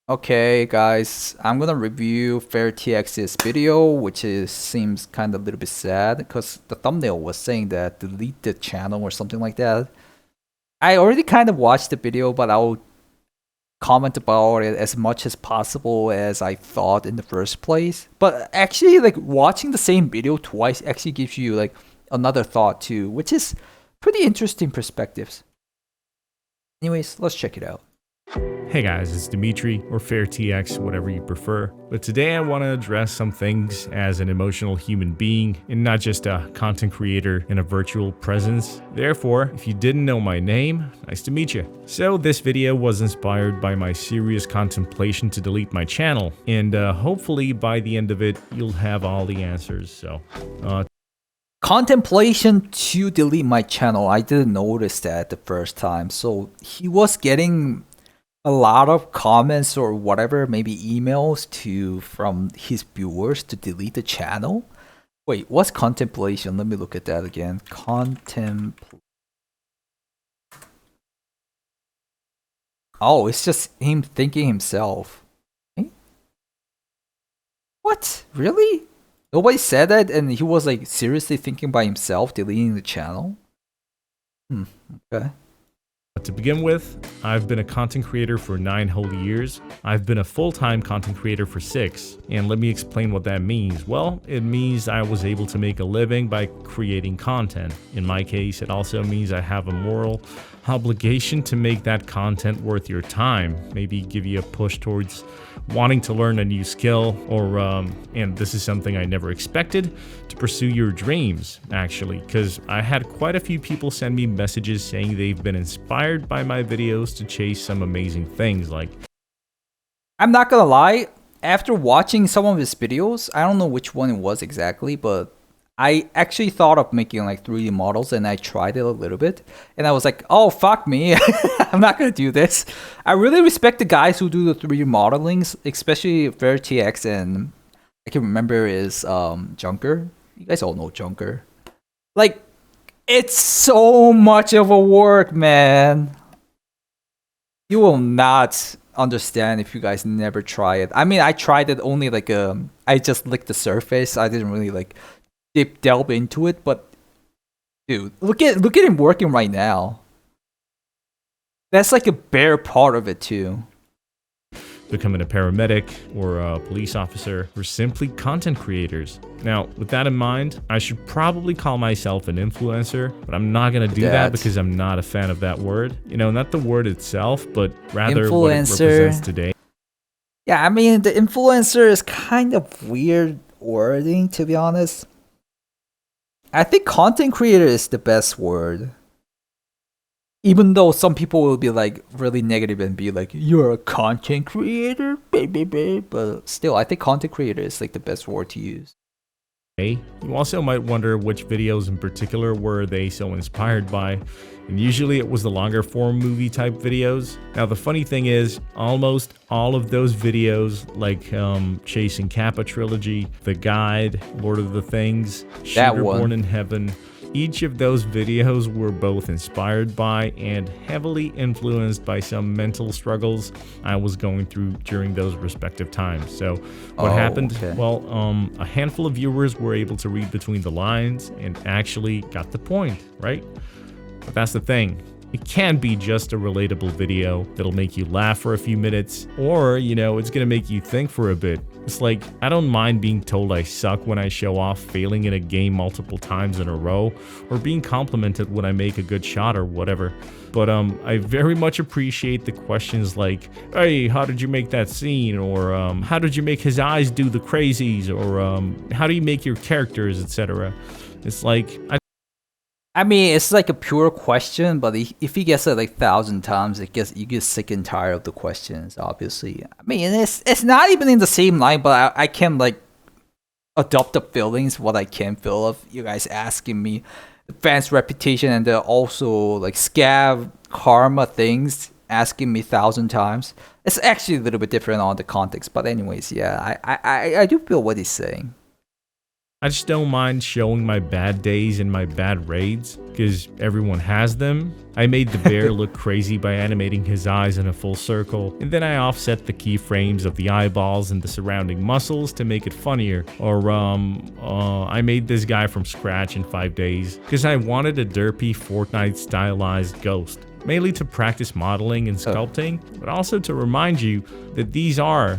Okay, guys, I'm gonna review fairTX's video, which seems kind of a little bit sad because the thumbnail was saying that delete the channel or something like that. I already kind of watched the video, but I'll comment about it as much as possible as I thought in the first place. But actually, like watching the same video twice actually gives you like another thought too, which is pretty interesting perspectives. Anyways, let's check it out. Hey guys, it's Dimitri, or fairTX, whatever you prefer. But today I want to address some things as an emotional human being and not just a content creator in a virtual presence. Therefore, if you didn't know my name, nice to meet you. So this video was inspired by my serious contemplation to delete my channel, and hopefully by the end of it, you'll have all the answers. So, contemplation to delete my channel. I didn't notice that the first time. So he was getting a lot of comments or whatever, maybe emails from his viewers to delete the channel. Wait, what's contemplation? Let me look at that again. Oh, it's just him thinking himself. Eh? What? Really? Nobody said that and he was like seriously thinking by himself deleting the channel? Okay. To begin with, I've been a content creator for 9 whole years. I've been a full-time content creator for 6. And let me explain what that means. Well, it means I was able to make a living by creating content. In my case, it also means I have a moral obligation to make that content worth your time. Maybe give you a push towards wanting to learn a new skill, or and this is something I never expected, to pursue your dreams, actually, because I had quite a few people send me messages saying they've been inspired by my videos to chase some amazing things. Like, I'm not gonna lie, after watching some of his videos, I don't know which one it was exactly, but I actually thought of making like 3D models and I tried it a little bit and I was like, oh, fuck me. I'm not going to do this. I really respect the guys who do the 3D modelings, especially fairTX, and I can remember is Junker. You guys all know Junker. Like, it's so much of a work, man. You will not understand if you guys never try it. I mean, I tried it only like I just licked the surface. I didn't really like delve into it, but dude, look at him working right now. That's like a bare part of it too. Becoming a paramedic or a police officer, or simply content creators. Now, with that in mind, I should probably call myself an influencer, but I'm not gonna do that because I'm not a fan of that word. You know, not the word itself, but rather what it represents today. Yeah, I mean, the influencer is kind of weird wording, to be honest. I think content creator is the best word. Even though some people will be like really negative and be like, you're a content creator, baby. But still, I think content creator is like the best word to use. You also might wonder which videos in particular were they so inspired by, and usually it was the longer form movie type videos. Now the funny thing is, almost all of those videos, like Chasing Kappa Trilogy, The Guide, Lord of the Things, Shooter Born in Heaven, each of those videos were both inspired by and heavily influenced by some mental struggles I was going through during those respective times. So what happened? Okay. Well, a handful of viewers were able to read between the lines and actually got the point, right? But that's the thing. It can be just a relatable video that'll make you laugh for a few minutes, or, you know, it's gonna make you think for a bit. It's like, I don't mind being told I suck when I show off failing in a game multiple times in a row, or being complimented when I make a good shot or whatever. But I very much appreciate the questions like, hey, how did you make that scene? Or how did you make his eyes do the crazies? Or how do you make your characters, etc. It's like, I mean, it's like a pure question, but if he gets it like 1,000 times, you get sick and tired of the questions, obviously. I mean, it's not even in the same line, but I can like adopt the feelings, what I can feel of you guys asking me the fans' reputation, and then also like scab karma things, asking me 1,000 times. It's actually a little bit different on the context, but anyways, yeah, I do feel what he's saying. I just don't mind showing my bad days and my bad raids, because everyone has them. I made the bear look crazy by animating his eyes in a full circle, and then I offset the keyframes of the eyeballs and the surrounding muscles to make it funnier. Or I made this guy from scratch in 5 days, because I wanted a derpy Fortnite stylized ghost. Mainly to practice modeling and sculpting, but also to remind you that these are,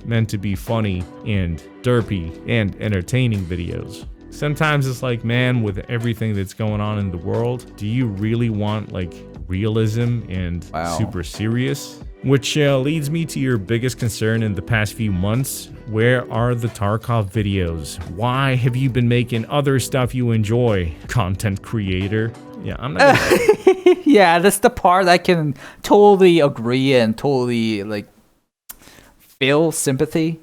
meant to be funny and derpy and entertaining videos. Sometimes it's like, man, with everything that's going on in the world, do you really want like realism and super serious? Which leads me to your biggest concern in the past few months. Where are the Tarkov videos? Why have you been making other stuff you enjoy? Content creator. Yeah, I'm not yeah, that's the part I can totally agree and totally like feel sympathy.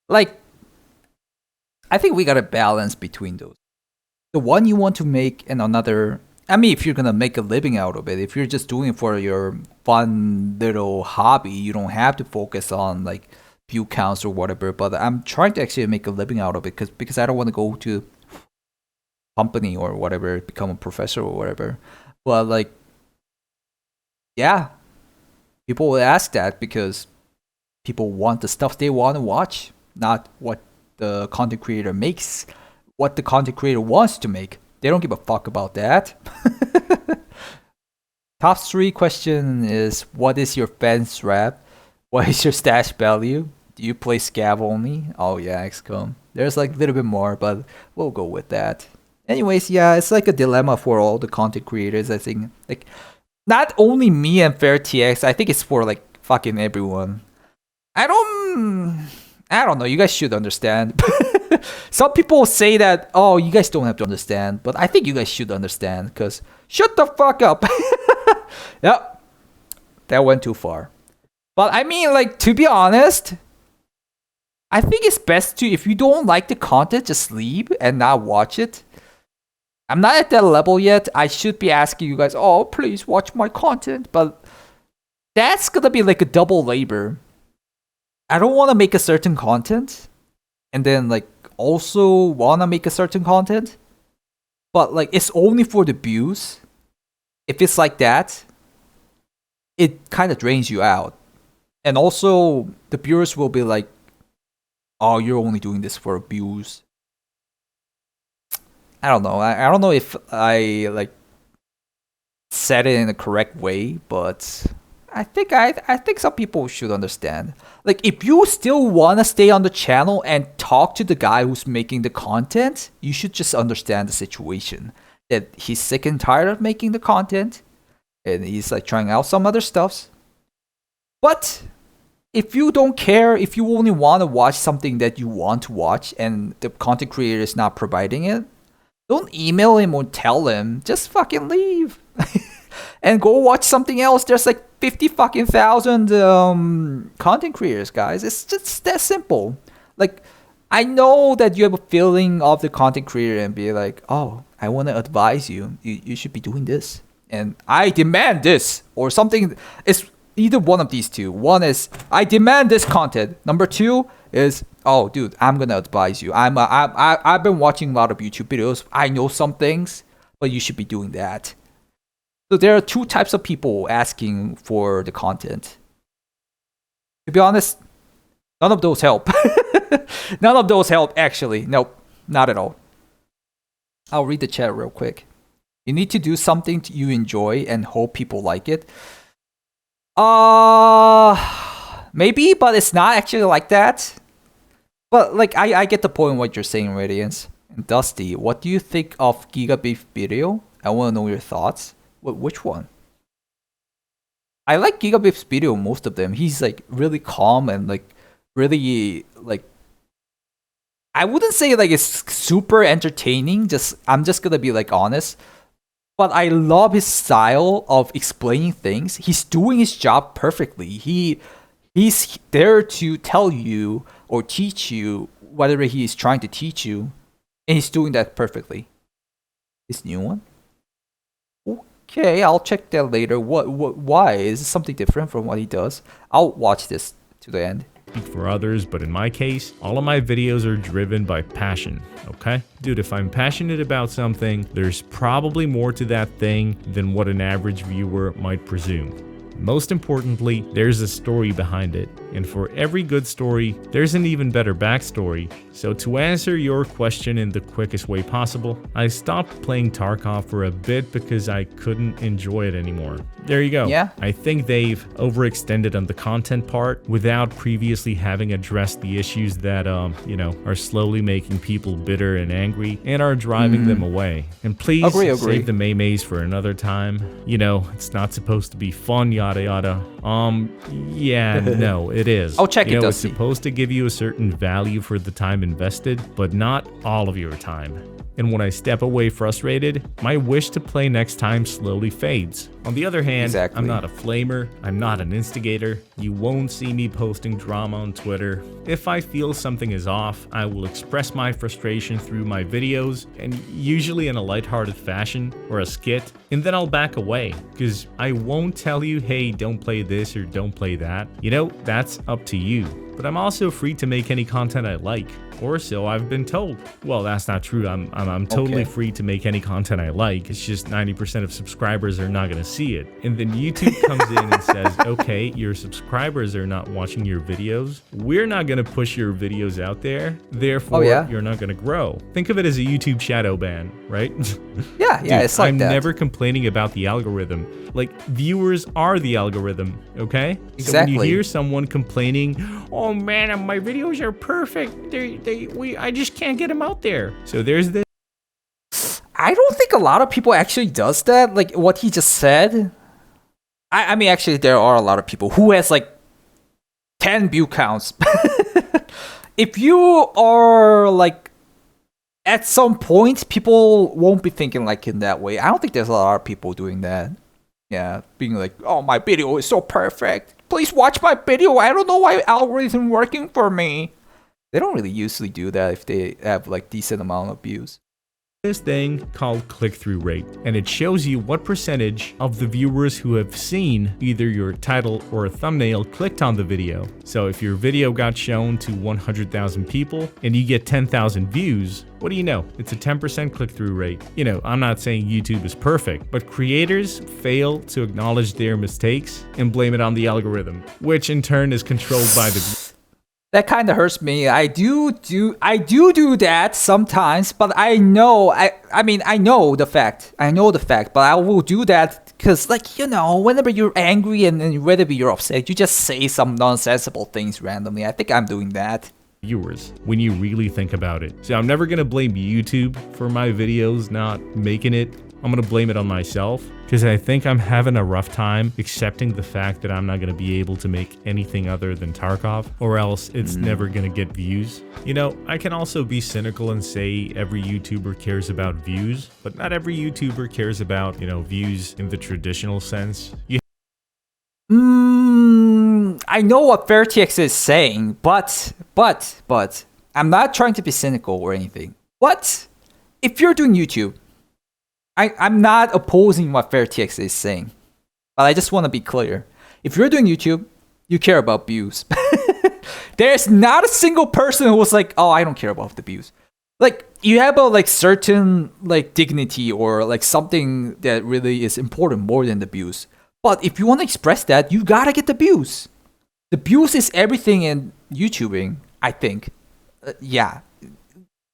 Like, I think we got a balance between those. The one you want to make and another. I mean, if you're gonna make a living out of it, if you're just doing it for your fun little hobby, you don't have to focus on like view counts or whatever. But I'm trying to actually make a living out of it because I don't want to go to company or whatever, become a professor or whatever. But like, yeah, people will ask that because people want the stuff they want to watch, not what the content creator makes, what the content creator wants to make. They don't give a fuck about that. Top 3 question is, what is your fence wrap? What is your stash value? Do you play scav only? Oh yeah, XCOM. There's like a little bit more, but we'll go with that. Anyways, yeah, it's like a dilemma for all the content creators, I think. Like, not only me and fairTX, I think it's for like fucking everyone. I don't know, you guys should understand. Some people say that, oh, you guys don't have to understand, but I think you guys should understand, because shut the fuck up. Yep, that went too far. But I mean, like, to be honest, I think it's best to, if you don't like the content, just leave and not watch it. I'm not at that level yet. I should be asking you guys, oh, please watch my content, but that's gonna be like a double labor. I don't want to make a certain content and then like also want to make a certain content, but like it's only for the views. If it's like that, it kind of drains you out. And also the viewers will be like, oh, you're only doing this for views. I don't know. I don't know if I like said it in the correct way, but I think some people should understand. Like, if you still want to stay on the channel and talk to the guy who's making the content, you should just understand the situation. That he's sick and tired of making the content, and he's like trying out some other stuffs. But if you don't care, if you only want to watch something that you want to watch and the content creator is not providing it, don't email him or tell him. Just fucking leave. And go watch something else. There's like 50 fucking thousand content creators, guys. It's just that simple. Like, I know that you have a feeling of the content creator and be like, oh, I want to advise you. You should be doing this. And I demand this. Or something. It's either one of these two. One is, I demand this content. Number 2 is, oh, dude, I'm going to advise you. I've been watching a lot of YouTube videos. I know some things, but you should be doing that. So there are 2 types of people asking for the content. To be honest, none of those help. None of those help, actually. Nope, not at all. I'll read the chat real quick. You need to do something you enjoy and hope people like it. Maybe, but it's not actually like that. But like, I get the point of what you're saying, Radiance. And Dusty, what do you think of Gigabeef video? I want to know your thoughts. Which one? I like Gigabeef's video, most of them. He's like really calm and like really like, I wouldn't say like it's super entertaining. I'm just gonna be like honest. But I love his style of explaining things. He's doing his job perfectly. He's there to tell you or teach you whatever he is trying to teach you, and he's doing that perfectly. This new one? Okay, I'll check that later. Why? Is it something different from what he does? I'll watch this to the end. speak for others, but in my case, all of my videos are driven by passion, okay? Dude, if I'm passionate about something, there's probably more to that thing than what an average viewer might presume. Most importantly, there's a story behind it, and for every good story, there's an even better backstory. So to answer your question in the quickest way possible, I stopped playing Tarkov for a bit because I couldn't enjoy it anymore. There you go. Yeah. I think they've overextended on the content part without previously having addressed the issues that, are slowly making people bitter and angry and are driving them away. And please Agree. save the maymays for another time. It's not supposed to be fun, yada yada. No, it is. I'll check it, It's supposed to give you a certain value for the time invested, but not all of your time. And when I step away frustrated, my wish to play next time slowly fades. On the other hand, Exactly. I'm not a flamer, I'm not an instigator. You won't see me posting drama on Twitter. If I feel something is off, I will express my frustration through my videos, and usually in a lighthearted fashion or a skit, and then I'll back away, because I won't tell you, hey, don't play this or don't play that. That's up to you. But I'm also free to make any content I like, or so I've been told. Well, that's not true. I'm totally free to make any content I like. It's just 90% of subscribers are not gonna see it. And then YouTube comes in and says, okay, your subscribers are not watching your videos. We're not gonna push your videos out there. Therefore, you're not gonna grow. Think of it as a YouTube shadow ban, right? Yeah, Dude, it's like I'm that. never complaining about the algorithm. Like, viewers are the algorithm, okay? Exactly. So when you hear someone complaining, oh man, my videos are perfect. I just can't get them out there. So there's this. I don't think a lot of people actually does that. Like what he just said. I mean, actually, there are a lot of people who has like 10 view counts. If you are like, at some point, people won't be thinking like in that way. I don't think there's a lot of people doing that. Yeah, being like, oh, my video is so perfect. Please watch my video. I don't know why algorithm working for me. They don't really usually do that if they have like decent amount of views. This thing called click-through rate, and it shows you what percentage of the viewers who have seen either your title or a thumbnail clicked on the video. So if your video got shown to 100,000 people and you get 10,000 views, what do you know? It's a 10% click-through rate. I'm not saying YouTube is perfect, but creators fail to acknowledge their mistakes and blame it on the algorithm, which in turn is controlled by the... That kind of hurts me. I do that sometimes, but I know the fact, but I will do that because, whenever you're angry and whenever you're upset, you just say some nonsensical things randomly. I think I'm doing that. Viewers, when you really think about it. So I'm never gonna blame YouTube for my videos not making it. I'm gonna blame it on myself because I think I'm having a rough time accepting the fact that I'm not gonna be able to make anything other than Tarkov, or else it's never gonna get views. I can also be cynical and say every YouTuber cares about views, but not every YouTuber cares about, views in the traditional sense. I know what fairTX's is saying, but I'm not trying to be cynical or anything. But if you're doing YouTube, I'm not opposing what fairTX's is saying, but I just want to be clear. If you're doing YouTube, you care about views. There's not a single person who was like, oh, I don't care about the views. Like, you have a certain dignity or something that really is important more than the views. But if you want to express that, you gotta get the views. The views is everything in YouTubing, I think. Yeah.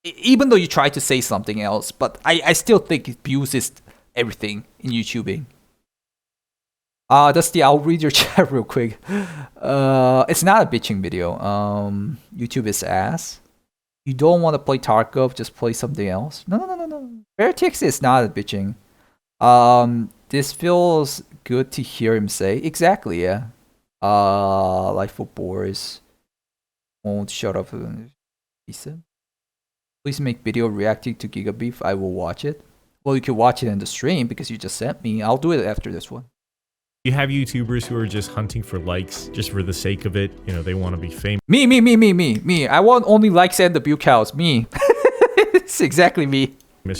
Even though you try to say something else, but I still think views is everything in YouTubing. Dusty, I'll read your chat real quick. It's not a bitching video. YouTube is ass. You don't want to play Tarkov, just play something else. No. fairTX's is not a bitching. This feels good to hear him say. Exactly, yeah. Life for Boris. Won't shut up. He said. Please make video reacting to Giga Beef. I will watch it. Well, you can watch it in the stream because you just sent me. I'll do it after this one. You have YouTubers who are just hunting for likes just for the sake of it. They want to be famous. Me. I want only likes and the view counts. Me. It's exactly me.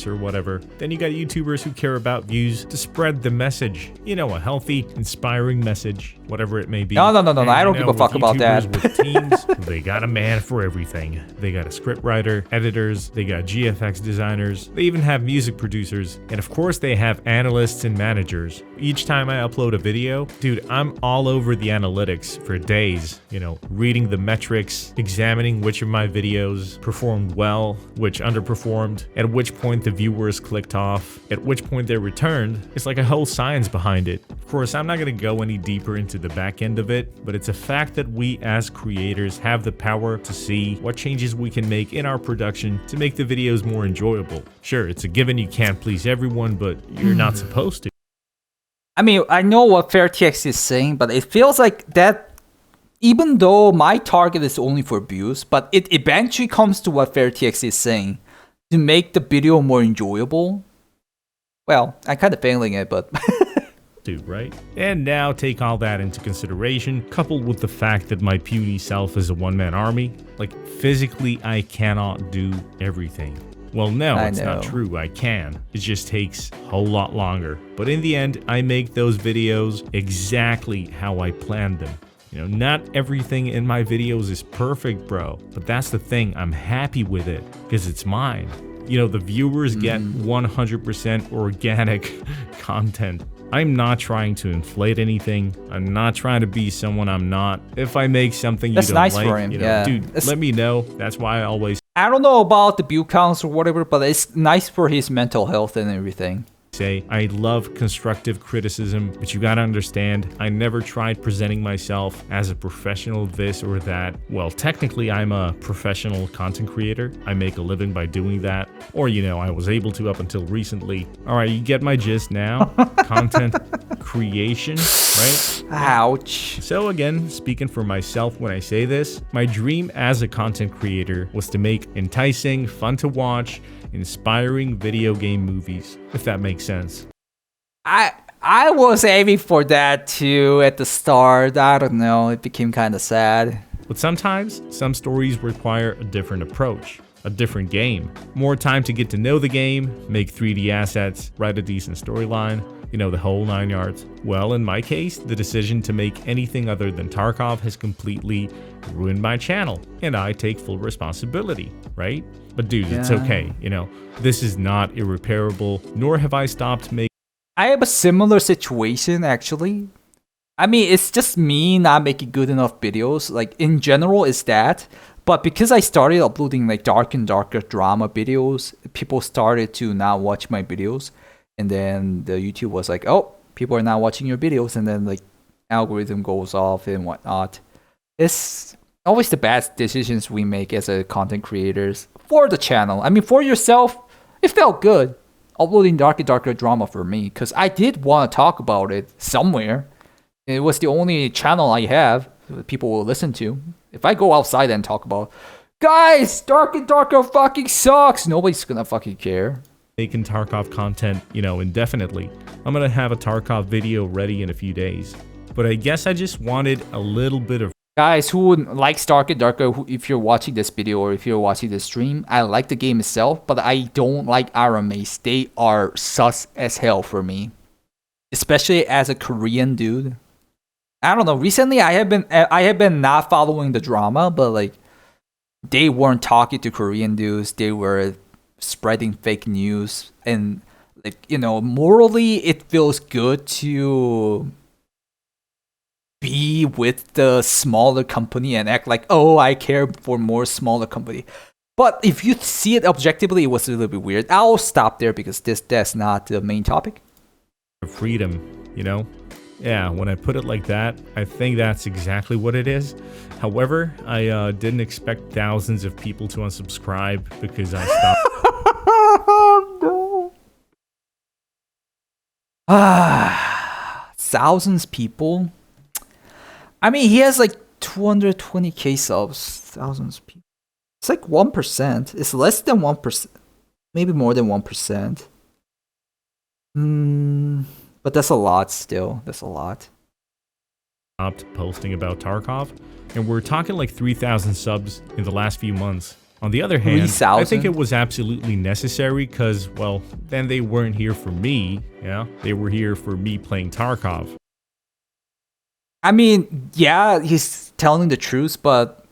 Or whatever. Then you got YouTubers who care about views to spread the message. A healthy, inspiring message. whatever it may be. No, I don't And, give a fuck with about that. YouTubers, with teams, they got a man for everything. They got a script writer, editors, they got GFX designers, they even have music producers, and of course they have analysts and managers. Each time I upload a video, dude, I'm all over the analytics for days, reading the metrics, examining which of my videos performed well, which underperformed, at which point the viewers clicked off, at which point they returned. It's like a whole science behind it. Of course, I'm not going to go any deeper into the back end of it, but it's a fact that we as creators have the power to see what changes we can make in our production to make the videos more enjoyable. Sure, it's a given you can't please everyone, but you're not supposed to. I mean, I know what fairTX is saying, but it feels like that even though my target is only for views, but it eventually comes to what fairTX is saying to make the video more enjoyable. Well, I'm kind of failing it, but... Right? And now take all that into consideration, coupled with the fact that my puny self is a one-man army. Like, physically, I cannot do everything. Well, no, it's not true. I can. It just takes a whole lot longer. But in the end, I make those videos exactly how I planned them. Not everything in my videos is perfect, bro. But that's the thing. I'm happy with it because it's mine. The viewers get 100% organic content. I'm not trying to inflate anything. I'm not trying to be someone I'm not. If I make something you don't nice like, for him. Dude, let me know. That's why I always I don't know about the view counts or whatever, but it's nice for his mental health and everything. say I love constructive criticism, but you gotta understand, I never tried presenting myself as a professional this or that. Well, technically I'm a professional content creator. I make a living by doing that. Or, I was able to up until recently. All right, you get my gist now. Content creation, right? Ouch. So again, speaking for myself when I say this, my dream as a content creator was to make enticing, fun to watch, inspiring video game movies, if that makes sense. I was aiming for that too at the start. I don't know, it became kind of sad. But sometimes, some stories require a different approach, a different game. More time to get to know the game, make 3D assets, write a decent storyline, the whole 9 yards. Well, in my case, the decision to make anything other than Tarkov has completely ruined my channel, and I take full responsibility, right? But dude, it's okay, this is not irreparable, nor have I stopped making. I have a similar situation, actually. I mean, it's just me not making good enough videos. Like, in general, it's that. But because I started uploading, like, dark and darker drama videos, people started to not watch my videos. And then the YouTube was like, oh, people are not watching your videos. And then, like, algorithm goes off and whatnot. It's always the bad decisions we make as a content creators for the channel. I mean, for yourself, it felt good uploading dark and darker drama for me, because I did want to talk about it somewhere. It was the only channel I have that people will listen to. If I go outside and talk about, guys, dark and darker fucking sucks, nobody's gonna fucking care. Making Tarkov content, indefinitely. I'm gonna have a Tarkov video ready in a few days. But I guess I just wanted a little bit of. Guys who like Dark and Darker, if you're watching this video or if you're watching this stream, I like the game itself, but I don't like RMAs. They are sus as hell for me. Especially as a Korean dude. I don't know, recently I have been not following the drama, but like they weren't talking to Korean dudes, they were spreading fake news, and like, morally it feels good to be with the smaller company and act like, oh, I care for more smaller company. But if you see it objectively, it was a little bit weird. I'll stop there because that's not the main topic. Freedom, Yeah, when I put it like that, I think that's exactly what it is. However, I didn't expect thousands of people to unsubscribe because I stopped. Thousands people? I mean, he has like 220k subs. Thousands people. It's like 1%. It's less than 1%. Maybe more than 1%. But that's a lot still. That's a lot. Stopped posting about Tarkov, and we're talking like 3,000 subs in the last few months. On the other hand, 3,000? I think it was absolutely necessary because, well, then they weren't here for me, They were here for me playing Tarkov. I mean, yeah, he's telling the truth, but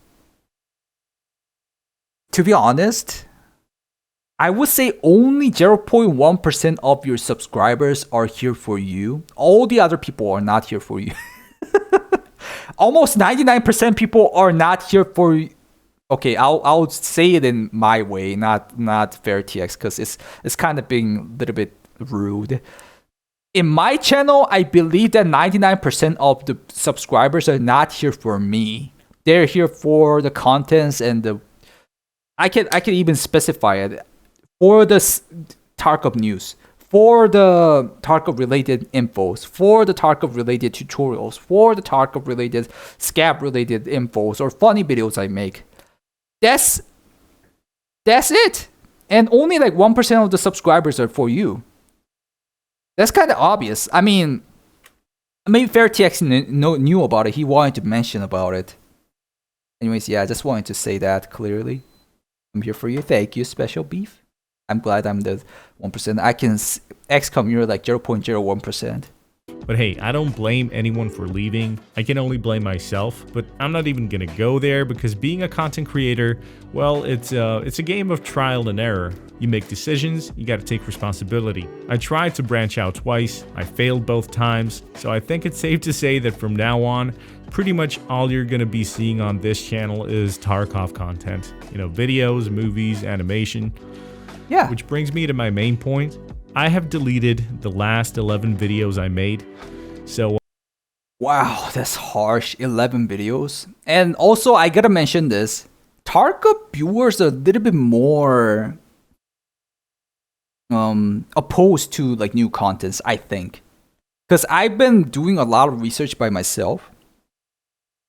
to be honest, I would say only 0.1% of your subscribers are here for you. All the other people are not here for you. Almost 99% people are not here for you. Okay, I'll say it in my way, not fairTX, because it's kind of being a little bit rude. In my channel, I believe that 99% of the subscribers are not here for me. They're here for the contents and the. I can even specify it for the Tarkov news, for the Tarkov related infos, for the Tarkov related tutorials, for the Tarkov related scab related infos or funny videos I make. That's it. And only like 1% of the subscribers are for you. That's kind of obvious. I mean, maybe fairTX knew about it. He wanted to mention about it. Anyways, yeah, I just wanted to say that clearly. I'm here for you. Thank you, Special Beef. I'm glad I'm the 1%. I can XCOM, you're like 0.01%. But hey, I don't blame anyone for leaving. I can only blame myself, but I'm not even gonna go there because being a content creator, well, it's a game of trial and error. You make decisions, you gotta take responsibility. I tried to branch out twice, I failed both times, so I think it's safe to say that from now on, pretty much all you're gonna be seeing on this channel is Tarkov content. You know, videos, movies, animation. Yeah. Which brings me to my main point. I have deleted the last 11 videos I made, so... Wow, that's harsh, 11 videos. And also, I gotta mention this, Tarkov viewers are a little bit more opposed to like new contents, I think. Because I've been doing a lot of research by myself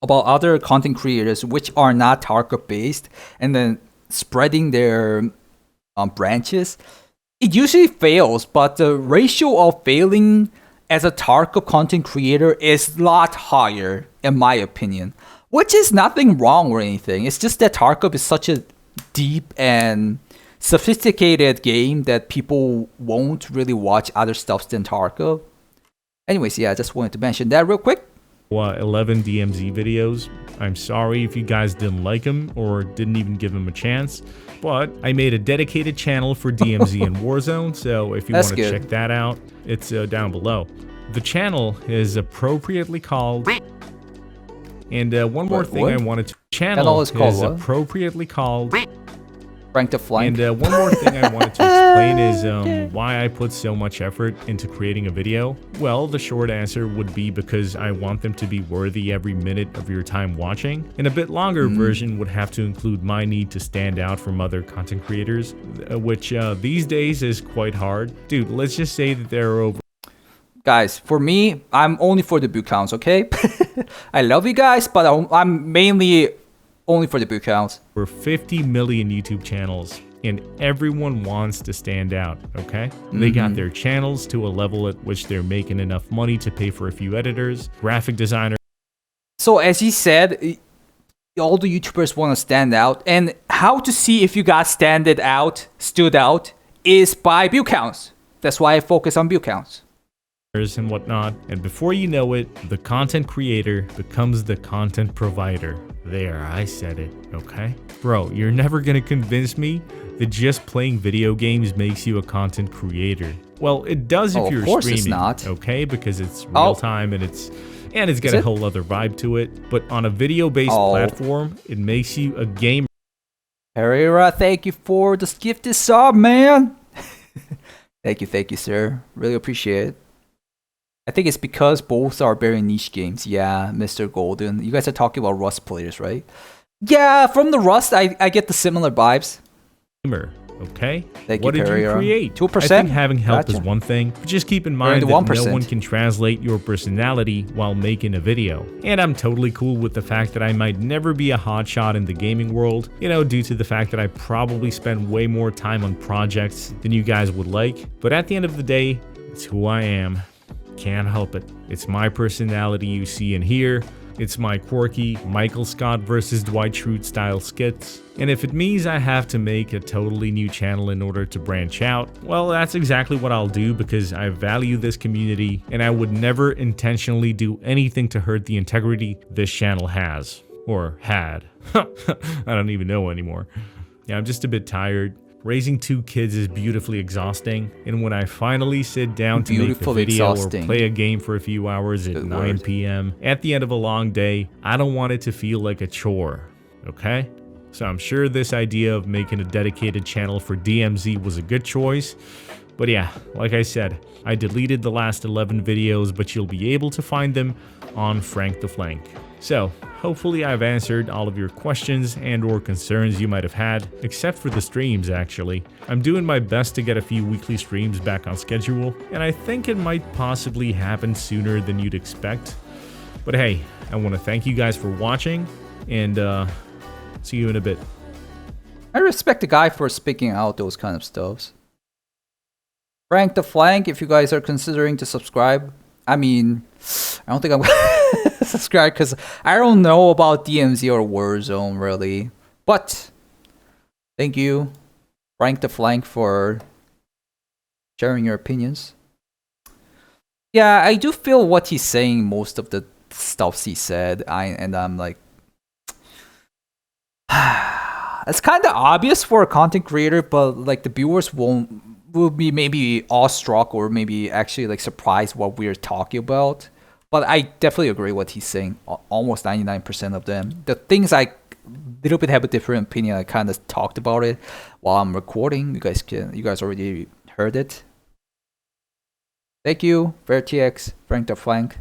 about other content creators which are not Tarkov based, and then spreading their branches. It usually fails, but the ratio of failing as a Tarkov content creator is a lot higher, in my opinion. Which is nothing wrong or anything. It's just that Tarkov is such a deep and sophisticated game that people won't really watch other stuff than Tarkov. Anyways, yeah, I just wanted to mention that real quick. 11 DMZ videos. I'm sorry if you guys didn't like them or didn't even give them a chance, but I made a dedicated channel for DMZ and Warzone, so if you want to check that out, it's down below. The channel is appropriately called... And one more thing I wanted to... Channel is appropriately called... Rank to flank. And one more thing I wanted to explain is why I put so much effort into creating a video. Well, the short answer would be because I want them to be worthy every minute of your time watching. And a bit longer version would have to include my need to stand out from other content creators, which these days is quite hard. Dude, let's just say that there are over... Guys, for me, I'm only for the boot counts, okay? I love you guys, but I'm mainly only for the boot counts. We're 50 million YouTube channels, and everyone wants to stand out, okay? They got their channels to a level at which they're making enough money to pay for a few editors, graphic designers. So as he said, all the YouTubers want to stand out, and how to see if you got stood out, is by view counts. That's why I focus on view counts. And whatnot, and before you know it, the content creator becomes the content provider. There, I said it, okay? Bro, you're never gonna convince me that just playing video games makes you a content creator. Well, it does if you're streaming, it's not. Okay? Because it's real time and it's got a whole other vibe to it. But on a video-based platform, it makes you a gamer. Herrera, thank you for the gifted sub, man. Thank you, sir. Really appreciate it. I think it's because both are very niche games. Yeah, Mr. Golden. You guys are talking about Rust players, right? Yeah, from the Rust, I get the similar vibes. Okay? Thank what you, did you create? 2%? I think having help is one thing, but just keep in mind that 1%. no one can translate your personality while making a video. And I'm totally cool with the fact that I might never be a hotshot in the gaming world, you know, due to the fact that I probably spend way more time on projects than you guys would like. But at the end of the day, it's who I am. Can't help it. It's my personality you see and hear. It's my quirky Michael Scott versus Dwight Schrute style skits. And if it means I have to make a totally new channel in order to branch out, well, that's exactly what I'll do because I value this community and I would never intentionally do anything to hurt the integrity this channel has. Or had. I don't even know anymore. Yeah, I'm just a bit tired. Raising 2 kids is beautifully exhausting, and when I finally sit down to make a video or play a game for a few hours at 9 p.m. at the end of a long day, I don't want it to feel like a chore, okay? So I'm sure this idea of making a dedicated channel for DMZ was a good choice, but yeah, like I said, I deleted the last 11 videos, but you'll be able to find them on Frank the Flank. So, hopefully I've answered all of your questions and or concerns you might have had, except for the streams actually. I'm doing my best to get a few weekly streams back on schedule, and I think it might possibly happen sooner than you'd expect. But hey, I want to thank you guys for watching, and see you in a bit. I respect the guy for speaking out those kind of stuffs. Frank the Flank, if you guys are considering to subscribe, I mean, I don't think I'm gonna subscribe because I don't know about DMZ or Warzone really. But thank you, Frank the Flank, for sharing your opinions. Yeah, I do feel what he's saying, most of the stuff he said. I'm like, it's kind of obvious for a content creator, but like the viewers will be maybe awestruck or maybe actually like surprised what we're talking about. But I definitely agree what he's saying. Almost 99% of them. The things I little bit have a different opinion. I kind of talked about it while I'm recording. You guys already heard it. Thank you, fairTX, Frank the Flank.